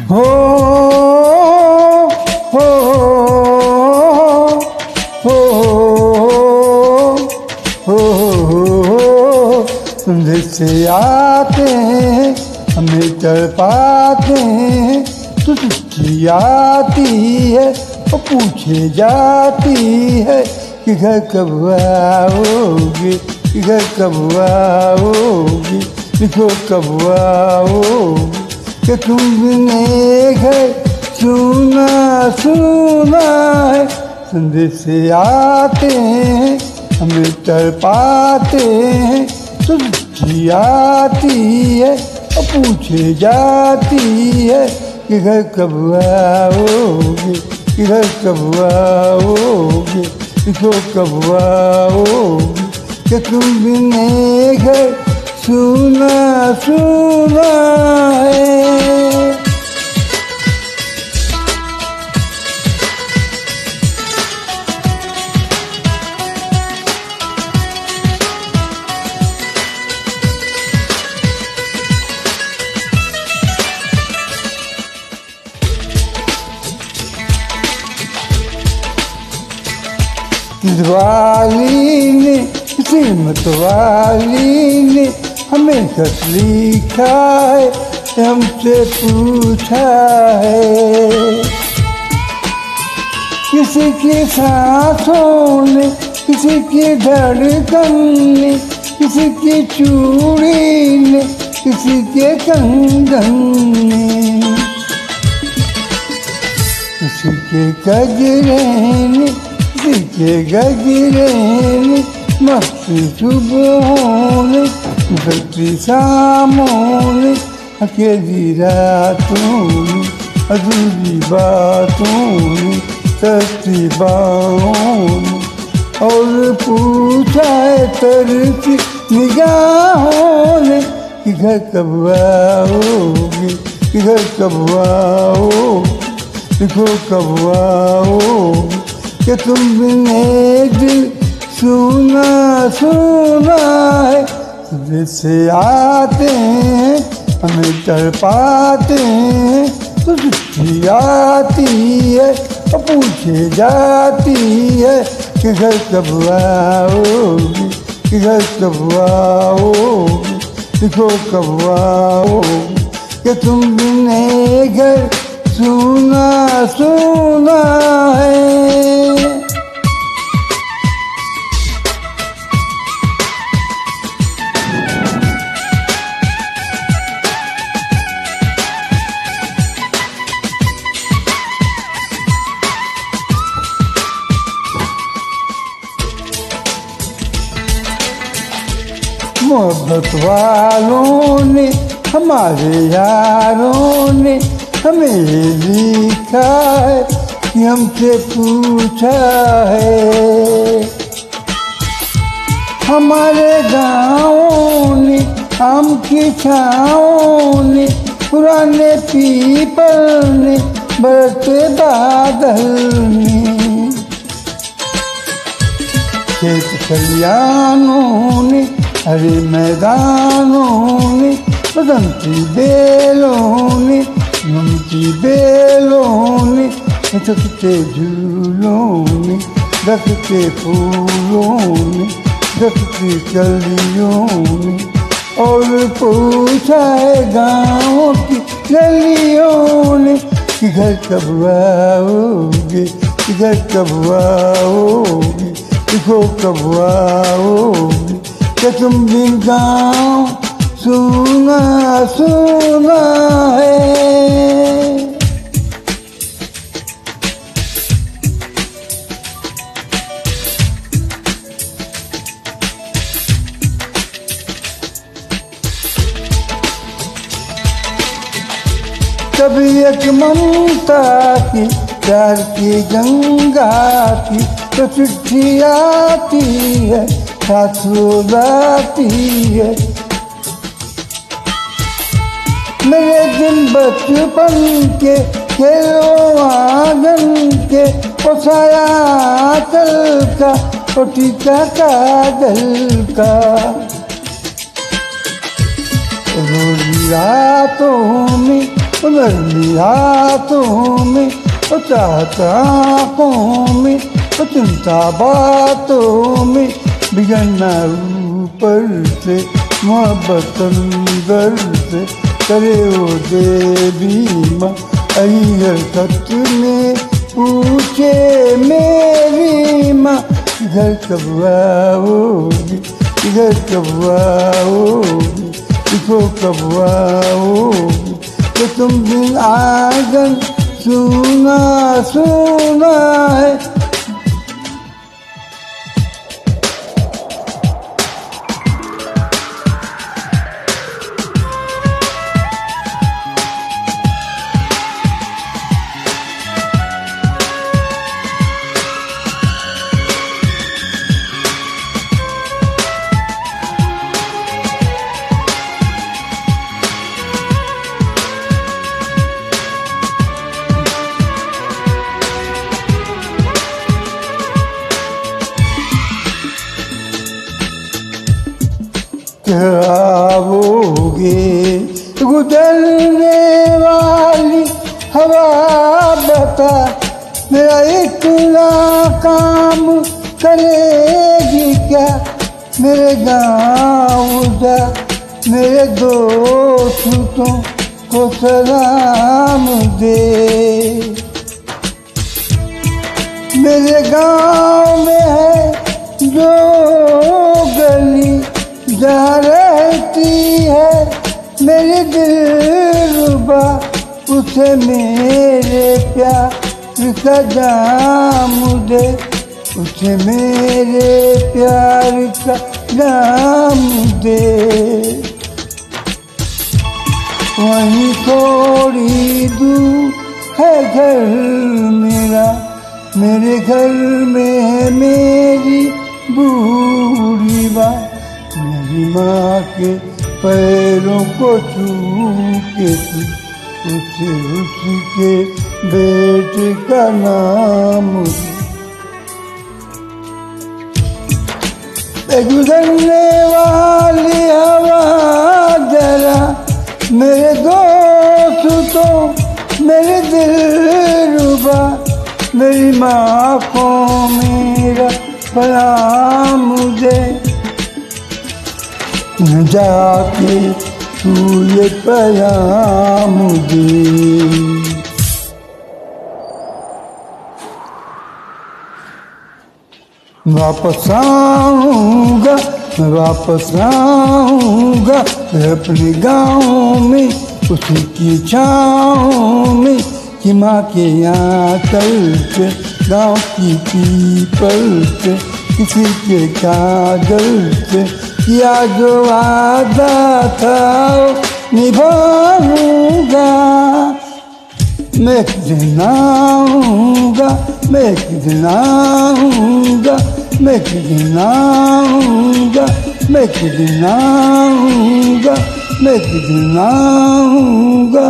हो हो हो हो तुझे से आते हैं हमें तड़पाते हैं, तू चिट्ठी आती है और पूछे जाती है कि घर कब आओगी, कि घर कब आओगी, लिखो कब आओगी, कि तुम बिने घर सुना सुना है। संदेश से आते हैं हमें तड़पाते हैं, तो चिट्ठी आती है और पूछे जाती है कि घर कब आओगे, कि घर कब आओगे, लिखो कब आओगे, कि तुम बिने घर सुना सुना है। वाली ने किस्मत वाली ने हमें खत लिखा है, हमसे पूछा है। किसी की सांसों ने, किसी की धड़कन ने, किसी की चूड़ी ने, किसी के कंगन ने, किसी के गजरे ने, किसी के गजरे ने, मस्ती सुबहों ने, मुसलती शामों ने, अकेली रातों ने, अधूरी बातों ने, सस्ती बाहों ने, और पूछा है तरसी निगाहों ने कि घर कब आओगे, कि घर कब आओगे, लिखो कब आओगे, कि तुम बिने दिल सुना सुना है। जैसे आते हैं हमें तड़पाते हैं, तो चिट्ठी आती है और पूछे जाती है कि घर कब आओगी, कि घर कब आओगी, लिखो कब आओगी, कि तुम बिने घर सुना सुना है। मोहब्बत वालों ने, हमारे यारों ने हमें लिखा है कि हमसे पूछा है। हमारे गाँवों ने, आम की छाँवों ने, पुराने पीपल ने, बरसते बादल ने, खेत खलियानों ने, हरे मैदानों ने, बसंती बेलों ने, ममती बेलों ने, चकते झूलों ने, रखते फूलों ने, रखती कलियों ने, और पूछा है गाँव की गलियों ने कि घर कब आओगे, कि घर कब आओगे, लिखो कब आओगे, कि तुम बिन गाँव सुना सुना है। कभी एक ममता की प्यार की गंगा की तो चिट्ठी आती है, साथ जाती है। मेरे दिन बचपन के खेलो आंगन के, ओ साया आंचल का, ओ टीका काजल का, रोज रातों में नरमी हाथों में, चाहत आँखों में, चिंता बातों में, बिगड़ना ऊपर से, मोहब्बत अंदर से, करे वो देवी माँ अही हरकत में, पूछे मेरी माँ इधर कब आओगी, इधर कब आओगी, इसको कब आओगी, तो तुम बिन आंगन सुना सुना है। आवोगे गुजरने वाली हवा बता, मेरा इतना काम करेगी क्या, मेरे गाँव जा, मेरे दोस्तों को सलाम दे। मेरे गाँव में है जो गली जहाँ रहती है मेरी दिलरुबा, उसे मेरे प्यार का जाम दे, उसे मेरे प्यार का जाम दे। वहीं थोड़ी दूर है घर मेरा, मेरे घर में है मेरी बूढ़ी माँ, मेरी माँ के पैरों को छू के तू उसे उसी के बेटे का नाम। गुजरने वाली हवा जरा, मेरे दोस्तों मेरे दिलरुबा, मेरी माँ को मेरा सलाम दे। न जाके तू ये पैगाम दे। वापस आऊँगा, मैं वापस आऊँगा अपने गाँव में, उसी की छाँव में, कि माँ के यहाँ चल के गाँव की पीपल से, किसी के काजल से किया जो वादा था निभाऊंगा। मैं एक दिन आऊँगा, मैं एक दिन आऊँगा, मैं एक दिन आऊँगा, मैं एक दिन आऊँगा, मैं एक दिन आऊँगा।